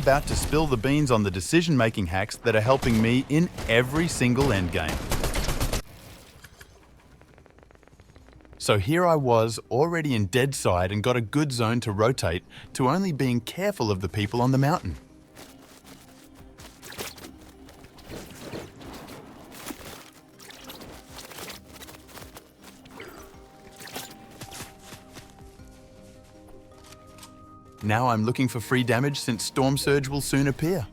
About to spill the beans on the decision-making hacks that are helping me in every single endgame. So here I was, already in dead side and got a good zone to rotate, to only being careful of the people on the mountain. Now I'm looking for free damage since Storm Surge will soon appear.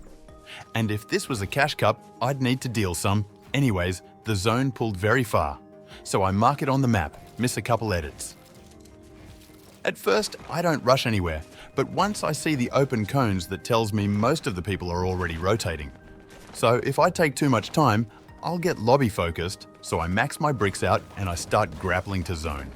And if this was a cash cup, I'd need to deal some. Anyways, the zone pulled very far. So I mark it on the map, miss a couple edits. At first, I don't rush anywhere, but once I see the open cones, that tells me most of the people are already rotating. So if I take too much time, I'll get lobby focused, so I max my bricks out and I start grappling to zone.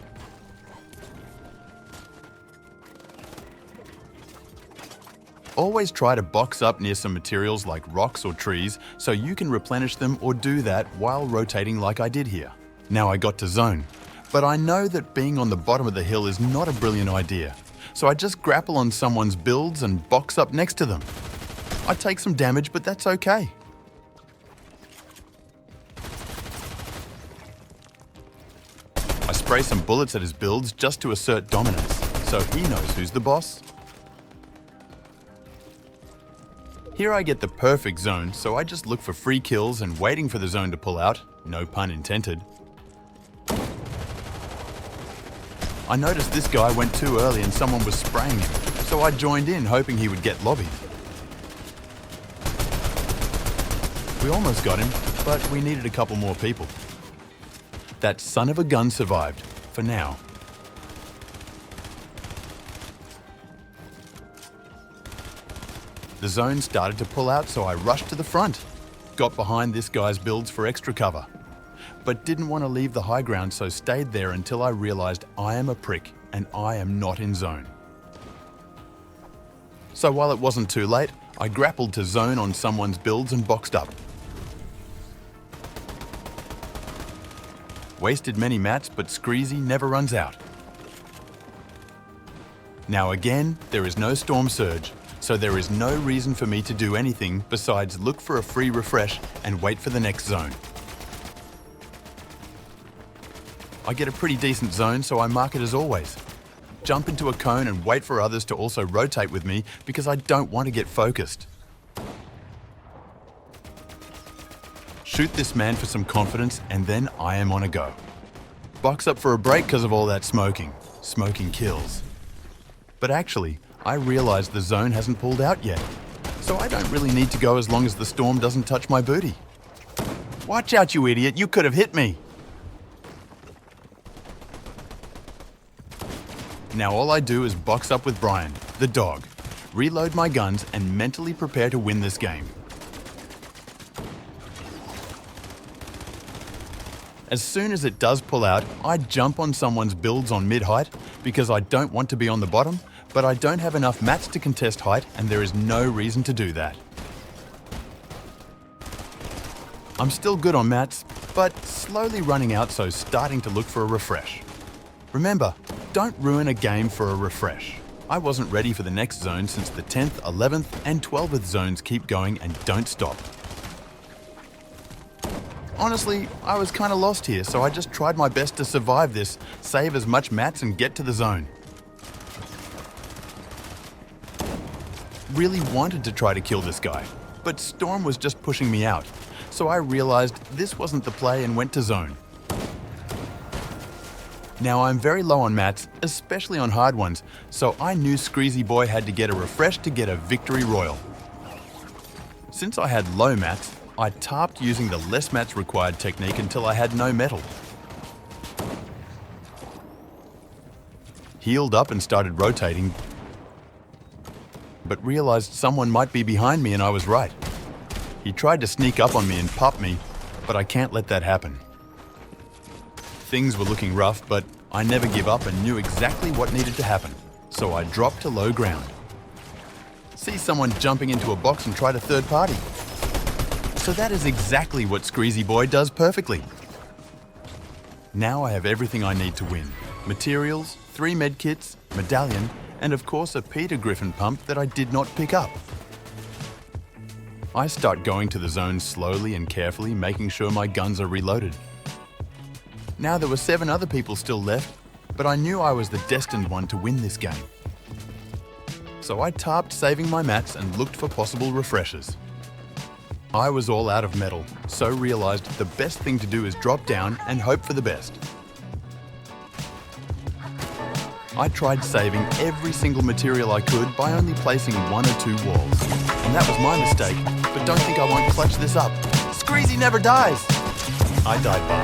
Always try to box up near some materials like rocks or trees so you can replenish them or do that while rotating like I did here. Now I got to zone, but I know that being on the bottom of the hill is not a brilliant idea, so I just grapple on someone's builds and box up next to them. I take some damage, but that's okay. I spray some bullets at his builds just to assert dominance, so he knows who's the boss. Here I get the perfect zone, so I just look for free kills and waiting for the zone to pull out, no pun intended. I noticed this guy went too early and someone was spraying him, so I joined in hoping he would get lobbied. We almost got him, but we needed a couple more people. That son of a gun survived, for now. The zone started to pull out, so I rushed to the front. Got behind this guy's builds for extra cover. But didn't want to leave the high ground, so stayed there until I realized I am a prick and I am not in zone. So while it wasn't too late, I grappled to zone on someone's builds and boxed up. Wasted many mats, but Screezy never runs out. Now again, there is no Storm Surge, so there is no reason for me to do anything besides look for a free refresh and wait for the next zone. I get a pretty decent zone, so I mark it as always. Jump into a cone and wait for others to also rotate with me because I don't want to get focused. Shoot this man for some confidence and then I am on a go. Box up for a break because of all that smoking. Smoking kills. But actually, I realize the zone hasn't pulled out yet, so I don't really need to go as long as the storm doesn't touch my booty. Watch out, you idiot, you could have hit me! Now all I do is box up with Brian, the dog, reload my guns and mentally prepare to win this game. As soon as it does pull out, I jump on someone's builds on mid-height because I don't want to be on the bottom, but I don't have enough mats to contest height and there is no reason to do that. I'm still good on mats, but slowly running out, so starting to look for a refresh. Remember, don't ruin a game for a refresh. I wasn't ready for the next zone since the 10th, 11th and 12th zones keep going and don't stop. Honestly, I was kinda lost here, so I just tried my best to survive this, save as much mats and get to the zone. Really wanted to try to kill this guy, but Storm was just pushing me out, so I realized this wasn't the play and went to zone. Now I'm very low on mats, especially on hard ones, so I knew Screezy Boy had to get a refresh to get a victory royal. Since I had low mats, I tarped using the less mats required technique until I had no metal. Healed up and started rotating, but realized someone might be behind me and I was right. He tried to sneak up on me and pop me, but I can't let that happen. Things were looking rough, but I never give up and knew exactly what needed to happen, so I dropped to low ground. See someone jumping into a box and try to third party. So that is exactly what Screezy Boy does perfectly. Now I have everything I need to win. Materials, 3 medkits, medallion, and of course a Peter Griffin pump that I did not pick up. I start going to the zone slowly and carefully, making sure my guns are reloaded. Now there were 7 other people still left, but I knew I was the destined one to win this game. So I tarped saving my mats and looked for possible refreshers. I was all out of metal, so realized the best thing to do is drop down and hope for the best. I tried saving every single material I could by only placing 1 or 2 walls. And that was my mistake, but don't think I won't clutch this up. Squeezy never dies! I died by